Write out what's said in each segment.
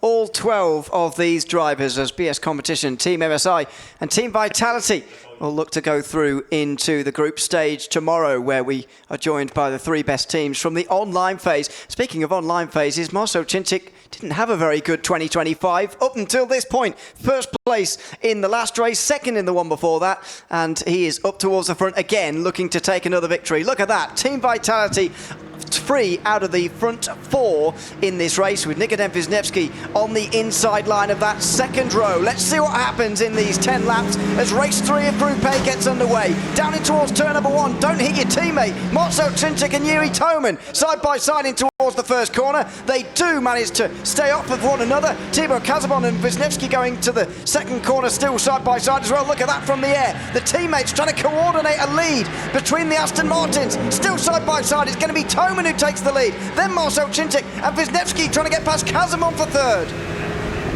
all 12 of these drivers as BS Competition, Team MSI and Team Vitality will look to go through into the group stage tomorrow, where we are joined by the three best teams from the online phase. Speaking of online phases, Marcel Cintic didn't have a very good 2025 up until this point. First place in the last race, second in the one before that, and he is up towards the front again, looking to take another victory. Look at that, Team Vitality 3 out of the front 4 in this race, with Nikodem Wisniewski on the inside line of that second row. Let's see what happens in these 10 laps as race 3 of Group A gets underway. Down in towards turn number 1, don't hit your teammate. Marcel Cintic and Yuri Toman side by side in towards the first corner. They do manage to stay off of one another. Thibaut Casabon and Wisniewski going to the second corner still side by side as well. Look at that from the air. The teammates trying to coordinate a lead between the Aston Martins. Still side by side. It's going to be Toman who takes the lead. Then Marcel Cintic and Wisniewski trying to get past Casabon for third.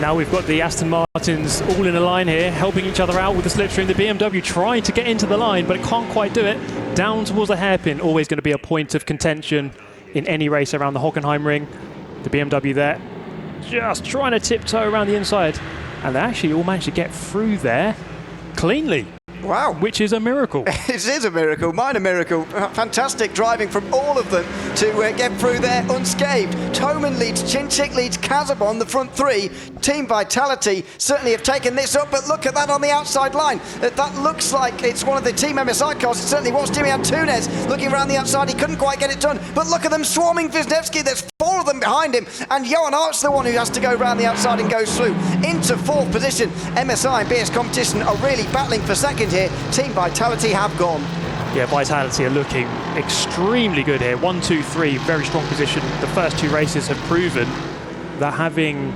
Now we've got the Aston Martins all in a line here, helping each other out with the slipstream. The BMW trying to get into the line, but it can't quite do it. Down towards the hairpin, always going to be a point of contention in any race around the Hockenheim ring. The BMW there, just trying to tiptoe around the inside. And they actually all managed to get through there cleanly. Wow. Which is a miracle. It is a miracle, minor miracle. Fantastic driving from all of them to get through there unscathed. Toman leads, Cintic leads, Casabon, the front 3. Team Vitality certainly have taken this up, but look at that on the outside line. That looks like it's one of the Team MSI cars. It certainly was. Jimmy Antunes looking around the outside. He couldn't quite get it done, but look at them swarming Wisniewski. There's 4 of them behind him, and Johan Art's the one who has to go around the outside and goes through into 4th position. MSI and BS Competition are really battling for second here. Team Vitality have gone. Yeah, Vitality are looking extremely good here. 1, 2, 3, very strong position. The first 2 races have proven that having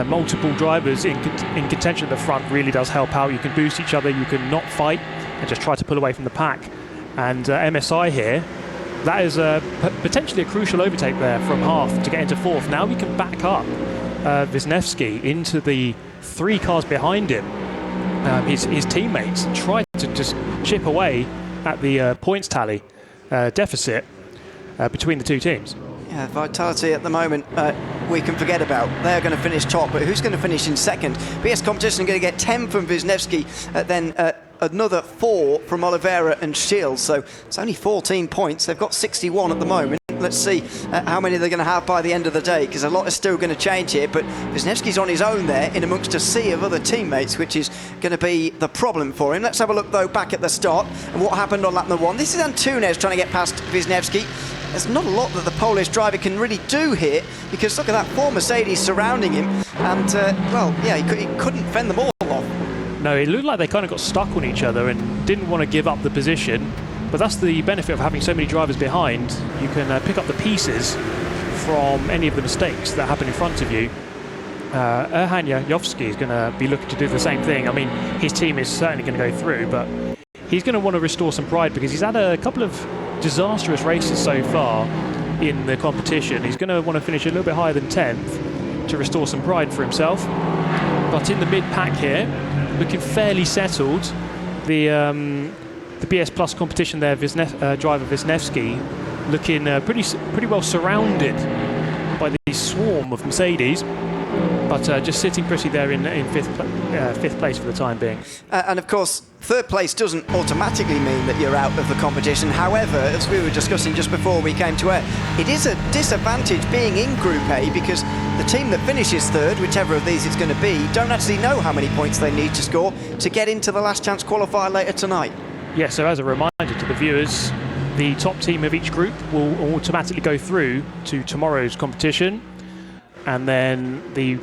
multiple drivers in contention at the front really does help out. You can boost each other, you can not fight and just try to pull away from the pack. And MSI here, that is potentially a crucial overtake there from half to get into 4th. Now we can back up Wisniewski into the 3 cars behind him. His teammates try to just chip away at the points tally deficit between the 2 teams. Yeah, Vitality at the moment we can forget about. They're going to finish top, but who's going to finish in second? BS Competition are going to get 10 from Wisniewski, then another 4 from Oliveira and Shields. So it's only 14 points. They've got 61 at the moment. Let's see how many they're going to have by the end of the day, because a lot is still going to change here. But Wisniewski's on his own there in amongst a sea of other teammates, which is going to be the problem for him. Let's have a look, though, back at the start and what happened on lap number 1. This is Antunes trying to get past Wisniewski. There's not a lot that the Polish driver can really do here, because look at that 4 Mercedes surrounding him. And, well, yeah, he couldn't fend them all off. No, it looked like they kind of got stuck on each other and didn't want to give up the position. But that's the benefit of having so many drivers behind. You can pick up the pieces from any of the mistakes that happen in front of you. Erhan Yovski is going to be looking to do the same thing. I mean, his team is certainly going to go through, but he's going to want to restore some pride, because he's had a couple of disastrous races so far in the competition. He's going to want to finish a little bit higher than 10th to restore some pride for himself. But in the mid-pack here, looking fairly settled. The BS+ competition there, driver Wisniewski, looking pretty well surrounded by the swarm of Mercedes, but just sitting pretty there in 5th place for the time being. And of course, 3rd place doesn't automatically mean that you're out of the competition. However, as we were discussing just before we came to air, it is a disadvantage being in Group A, because the team that finishes 3rd, whichever of these it's going to be, don't actually know how many points they need to score to get into the last chance qualifier later tonight. Yeah, so as a reminder to the viewers, the top team of each group will automatically go through to tomorrow's competition, and then the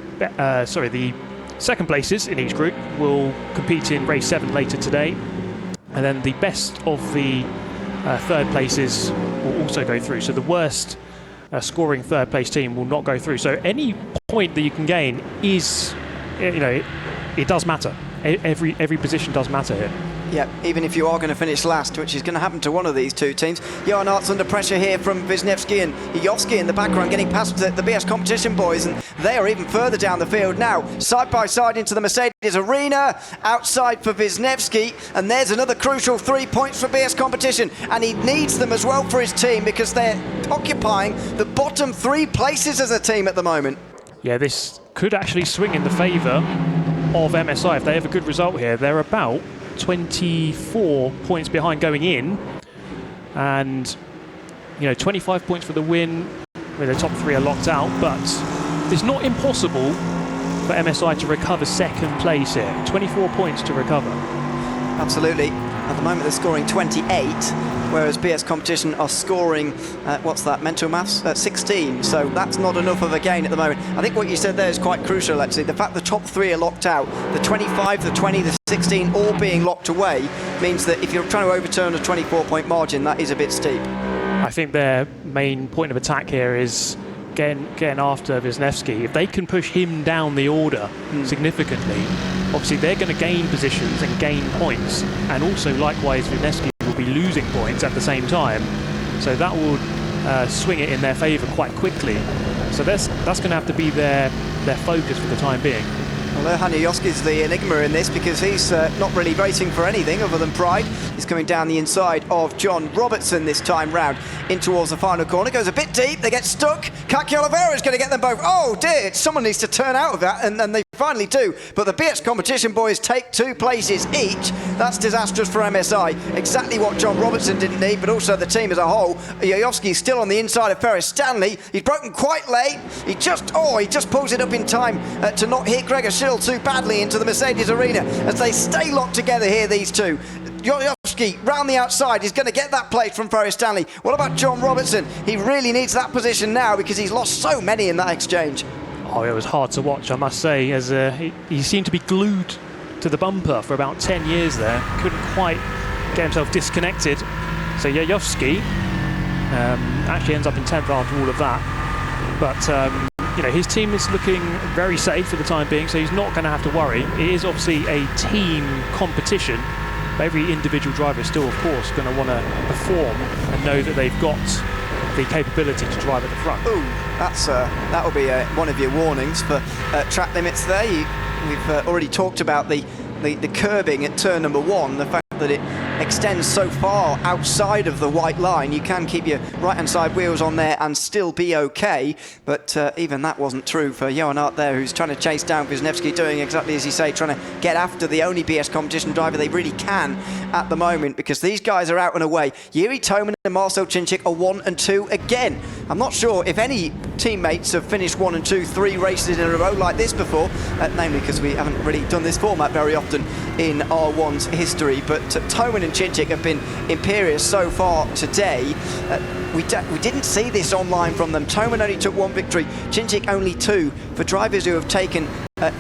second places in each group will compete in race 7 later today, and then the best of the 3rd places will also go through. So the worst scoring 3rd place team will not go through. So any point that you can gain is, it does matter. Every position does matter here. Yeah, even if you are going to finish last, which is going to happen to one of these 2 teams. Johan Art's under pressure here from Wisniewski and Yovski in the background, getting past the BS Competition boys, and they are even further down the field now. Side by side into the Mercedes arena, outside for Wisniewski, and there's another crucial 3 points for BS Competition, and he needs them as well for his team, because they're occupying the bottom 3 places as a team at the moment. Yeah, this could actually swing in the favour of MSI if they have a good result here. They're about 24 points behind going in, and 25 points for the win, where the top 3 are locked out, but it's not impossible for MSI to recover second place here. 24 points to recover. Absolutely. At the moment they're scoring 28, whereas BS Competition are scoring, what's that, mental maths? 16, so that's not enough of a gain at the moment. I think what you said there is quite crucial, actually. The fact the top 3 are locked out, the 25, the 20, the 16 all being locked away, means that if you're trying to overturn a 24-point margin, that is a bit steep. I think their main point of attack here is getting after Wisniewski. If they can push him down the order significantly, obviously they're going to gain positions and gain points, and also likewise Wisniewski will be losing points at the same time, so that will swing it in their favour quite quickly. So that's going to have to be their focus for the time being. Well, Hanyoski's the enigma in this, because he's not really racing for anything other than pride. He's coming down the inside of John Robertson this time round in towards the final corner. Goes a bit deep, they get stuck. Kaki Oliveira's going to get them both. Oh dear, someone needs to turn out of that, and they finally do. But the BS Competition boys take 2 places each. That's disastrous for MSI. Exactly what John Robertson didn't need, but also the team as a whole. Yayovski's still on the inside of Ferris Stanley. He's broken quite late. He just pulls it up in time to not hit Gregor Schill too badly into the Mercedes arena as they stay locked together here, these two. Yayovski round the outside, he's going to get that plate from Ferris Stanley. What about John Robertson? He really needs that position now because he's lost so many in that exchange. Oh, it was hard to watch, I must say, as he seemed to be glued to the bumper for about 10 years there. Couldn't quite get himself disconnected. So Yayovski actually ends up in 10th after all of that. But his team is looking very safe for the time being, so he's not going to have to worry. It is obviously a team competition, but every individual driver is still, of course, going to want to perform and know that they've got the capability to drive at the front. Ooh, that will be one of your warnings for track limits there. We've already talked about the curbing at turn number 1, the fact that it extends so far outside of the white line. You can keep your right-hand side wheels on there and still be okay, but even that wasn't true for Johan Hart there, who's trying to chase down Wisniewski, doing exactly as you say, trying to get after the only BS Competition driver they really can at the moment, because these guys are out and away. Jiri Toman and Marcel Chinchik are 1 and 2 again. I'm not sure if any teammates have finished 1 and 2 3 races in a row like this before, namely because we haven't really done this format very often in R1's history, but Toman and Chinchik have been imperious so far today. We didn't see this online from them. Toman only took 1 victory, Chinchik only 2. For drivers who have taken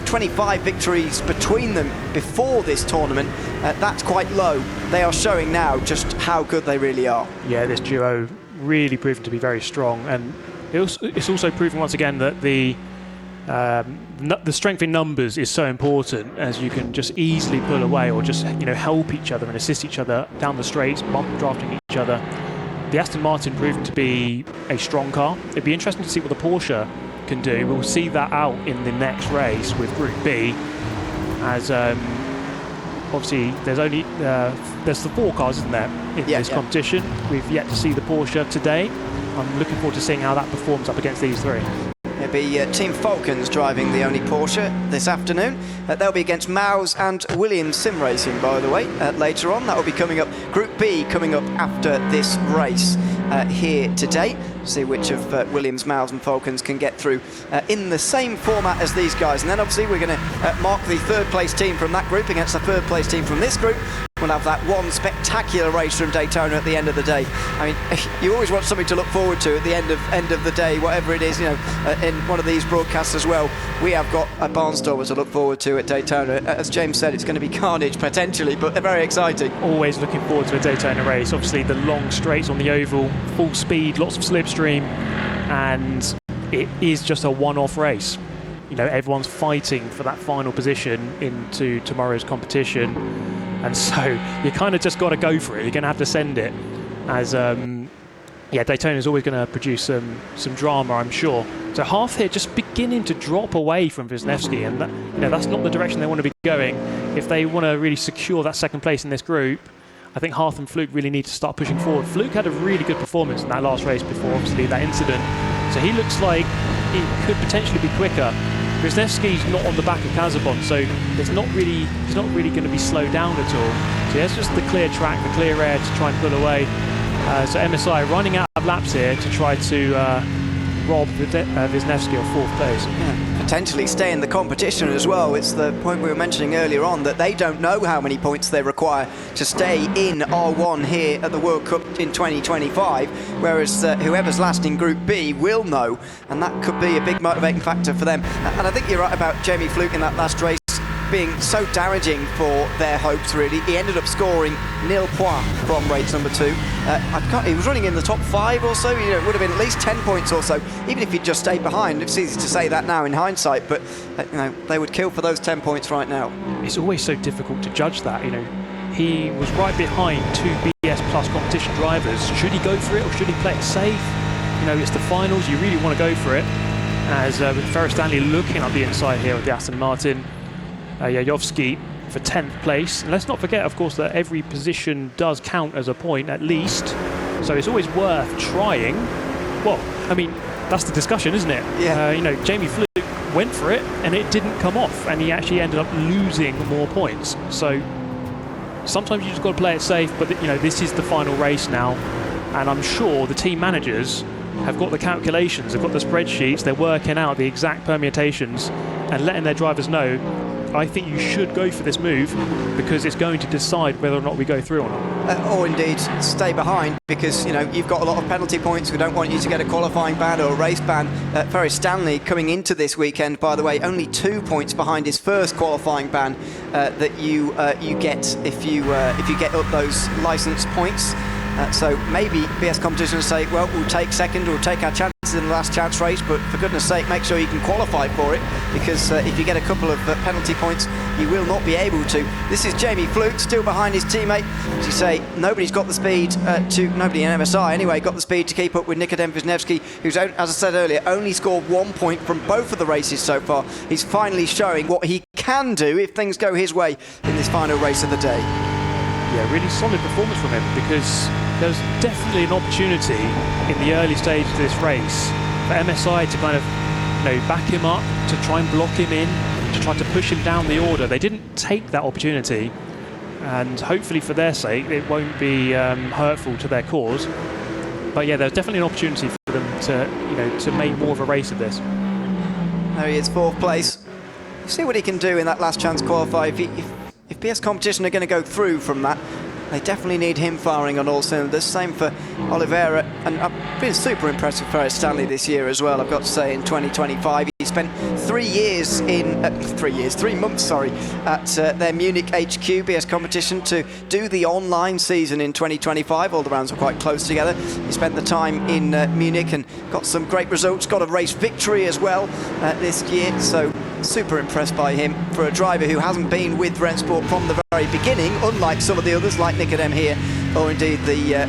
25 victories between them before this tournament, that's quite low. They are showing now just how good they really are. Yeah, this duo really proven to be very strong, and it's also proven once again that the strength in numbers is so important, as you can just easily pull away or just help each other and assist each other down the straights, drafting each other. The Aston Martin proved to be a strong car. It'd be interesting to see what the Porsche can do. We'll see that out in the next race with Group B, as obviously there's the 4 cars, isn't there, in this competition. We've yet to see the Porsche today. I'm looking forward to seeing how that performs up against these 3. It'll be Team Falcons driving the only Porsche this afternoon. They'll be against Maus and Williams Sim Racing, by the way, later on. That will be coming up. Group B coming up after this race here today. See which of Williams, Maus and Falcons can get through in the same format as these guys. And then obviously we're going to mark the 3rd place team from that group against the 3rd place team from this group. We'll have that one spectacular race from Daytona at the end of the day. I mean, you always want something to look forward to at the end of the day, whatever it is, in one of these broadcasts as well. We have got a barnstormer to look forward to at Daytona. As James said, it's going to be carnage potentially, but they're very exciting. Always looking forward to a Daytona race. Obviously the long straights on the oval, full speed, lots of slipstream, and it is just a one-off race. Everyone's fighting for that final position into tomorrow's competition. And so you kind of just got to go for it. You're going to have to send it, as Daytona is always going to produce some drama, I'm sure. So Half here just beginning to drop away from Wisniewski, and that's not the direction they want to be going. If they want to really secure that 2nd place in this group, I think Half and Fluke really need to start pushing forward. Fluke had a really good performance in that last race before, obviously, that incident. So he looks like it could potentially be quicker. Rennsport not on the back of Kazabon, so he's not really going to be slowed down at all. So that's just the clear track, the clear air to try and pull away. So MSI running out of laps here to try to rob Rennsport of fourth place. Yeah, potentially stay in the competition as well. It's the point we were mentioning earlier on, that they don't know how many points they require to stay in R1 here at the World Cup in 2025, whereas whoever's last in Group B will know, and that could be a big motivating factor for them. And I think you're right about Jamie Fluke in that last race being so damaging for their hopes, really. He ended up scoring nil points from race number 2. He was running in the top 5 or so. It would have been at least 10 points or so, even if he'd just stayed behind. It's easy to say that now in hindsight, but they would kill for those 10 points right now. It's always so difficult to judge that. He was right behind 2 BS+ competition drivers. Should he go for it, or should he play it safe? It's the finals. You really want to go for it. As with Ferris Stanley looking up the inside here of the Aston Martin. Yayovsky for 10th place. And let's not forget, of course, that every position does count as a point at least. So it's always worth trying. Well, that's the discussion, isn't it? Yeah. Jamie Fluke went for it and it didn't come off, and he actually ended up losing more points. So sometimes you just got to play it safe, but this is the final race now, and I'm sure the team managers have got the calculations, they've got the spreadsheets, they're working out the exact permutations and letting their drivers know, I think you should go for this move because it's going to decide whether or not we go through or not. Or indeed stay behind, because you've got a lot of penalty points. We don't want you to get a qualifying ban or a race ban. Ferris Stanley coming into this weekend, by the way, only 2 points behind his first qualifying ban that you get if you get up those licence points. So maybe BS Competition will say, well, we'll take second, we'll take our chances in the last chance race, but for goodness sake, make sure you can qualify for it, because if you get a couple of penalty points, you will not be able to. This is Jamie Fluke, still behind his teammate. As you say, nobody's got the speed nobody in MSI anyway, got the speed to keep up with Nikodem Wisniewski, who's, as I said earlier, only scored 1 point from both of the races so far. He's finally showing what he can do if things go his way in this final race of the day. Yeah, really solid performance from him, because there's definitely an opportunity in the early stage of this race for MSI to kind of back him up, to try and block him in, to try to push him down the order. They didn't take that opportunity, and hopefully for their sake it won't be hurtful to their cause. But yeah, there's definitely an opportunity for them to make more of a race of this. There he is, 4th place. We'll see what he can do in that last chance qualify. If BS Competition are going to go through from that, they definitely need him firing on all cylinders. Same for Oliveira, and I've been super impressed with Ferris Stanley this year as well, I've got to say. In 2025 he spent 3 months at their Munich HQ, BS Competition, to do the online season in 2025. All the rounds were quite close together. He spent the time in Munich and got some great results, got a race victory as well this year, so super impressed by him for a driver who hasn't been with Rennsport from the very beginning, unlike some of the others like Nikodem here, or indeed the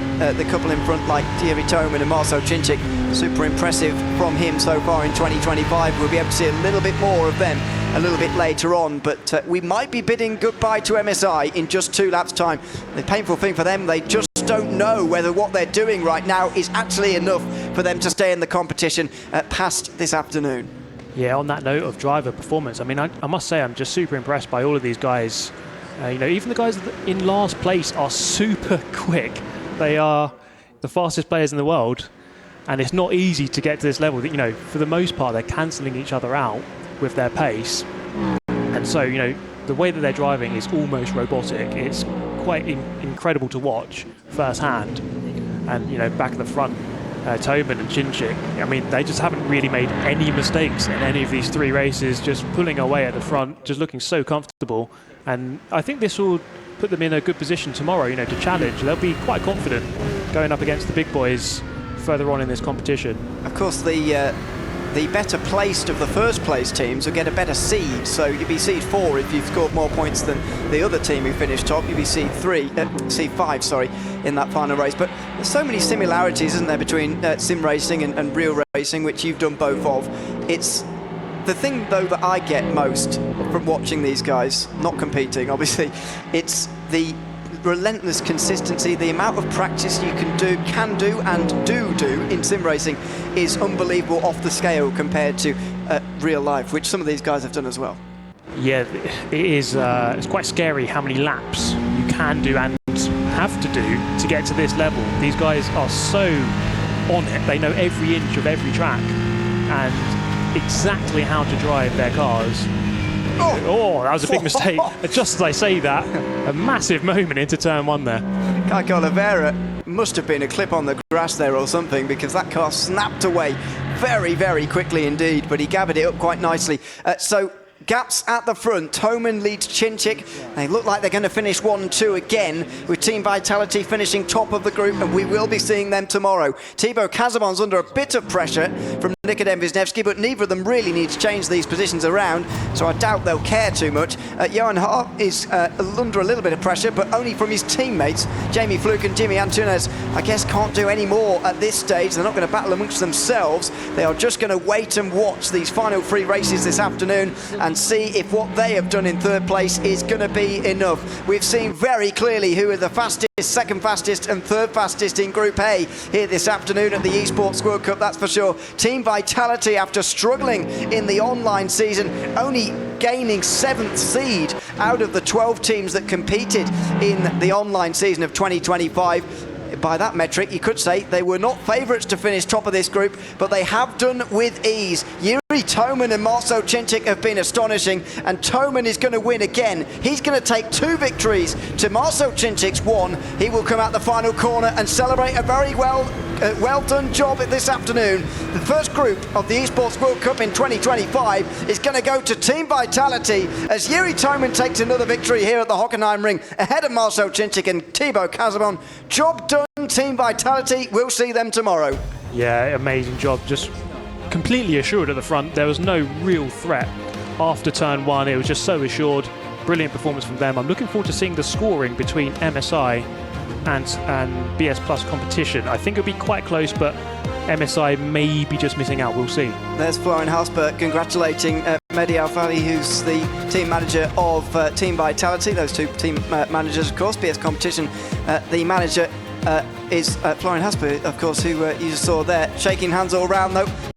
couple in front like Thierry Thoman and Marcel Cinchik. Super impressive from him so far in 2025. We'll be able to see a little bit more of them a little bit later on, but we might be bidding goodbye to MSI in just 2 laps time. The painful thing for them, they just don't know whether what they're doing right now is actually enough for them to stay in the competition past this afternoon. Yeah, on that note of driver performance, I must say I'm just super impressed by all of these guys. Even the guys in last place are super quick. They are the fastest players in the world, and it's not easy to get to this level. For the most part, they're cancelling each other out with their pace, and so the way that they're driving is almost robotic. It's quite incredible to watch firsthand. And back at the front, Thoman and Cinchik, they just haven't really made any mistakes in any of these 3 races, just pulling away at the front, just looking so comfortable. And I think this will put them in a good position tomorrow, to challenge. They'll be quite confident going up against the big boys further on in this competition. Of course, the better placed of the first place teams will get a better seed, so you'll be seed 4 if you've scored more points than the other team who finished top. You'll be seed 5 in that final race. But there's so many similarities, isn't there, between sim racing and real racing, which you've done both of. It's the thing though that I get most from watching these guys, not competing obviously, it's the relentless consistency, the amount of practice you can do and do in sim racing is unbelievable off the scale compared to real life, which some of these guys have done as well. Yeah, it is. It's quite scary how many laps you can do and have to do to get to this level. These guys are so on it. They know every inch of every track and exactly how to drive their cars. Oh, that was a big mistake. Just as I say that, a massive moment into turn one there. Kike Oliveira must have been a clip on the grass there or something, because that car snapped away very, very quickly indeed, but he gathered it up quite nicely. So gaps at the front. Toman leads Chinchik. They look like they're going to finish 1-2 again, with Team Vitality finishing top of the group, and we will be seeing them tomorrow. Thibaut Casamon's under a bit of pressure from Nikodem Wisniewski, but neither of them really need to change these positions around, so I doubt they'll care too much. Johan Hart is under a little bit of pressure, but only from his teammates. Jamie Fluke and Jimmy Antunes, I guess, can't do any more at this stage. They're not going to battle amongst themselves. They are just going to wait and watch these final 3 races this afternoon and see if what they have done in third place is going to be enough. We've seen very clearly who are the fastest, second fastest and third fastest in Group A here this afternoon at the Esports World Cup, that's for sure. Team Vitality, after struggling in the online season, only gaining 7th seed out of the 12 teams that competed in the online season of 2025. By that metric, you could say they were not favourites to finish top of this group, but they have done with ease. Yuri Toman and Marcel Chinchik have been astonishing, and Toman is going to win again. He's going to take 2 victories to Marcel Chinchik's 1. He will come out the final corner and celebrate a very well done job this afternoon. The first group of the Esports World Cup in 2025 is going to go to Team Vitality as Yuri Toman takes another victory here at the Hockenheim Ring ahead of Marcel Chinchik and Thibaut Casamon. Job done, Team Vitality. We'll see them tomorrow. Yeah, amazing job. Just completely assured at the front. There was no real threat after turn 1. It was just so assured. Brilliant performance from them. I'm looking forward to seeing the scoring between MSI and BS+COMPETITION. I think it'll be quite close, but MSI may be just missing out. We'll see. There's Florian Hausberg congratulating Mehdi Al-Fali, who's the team manager of Team Vitality. Those 2 team managers, of course. BS+COMPETITION, the manager is Florian Hausberg, of course, who you just saw there. Shaking hands all round, though.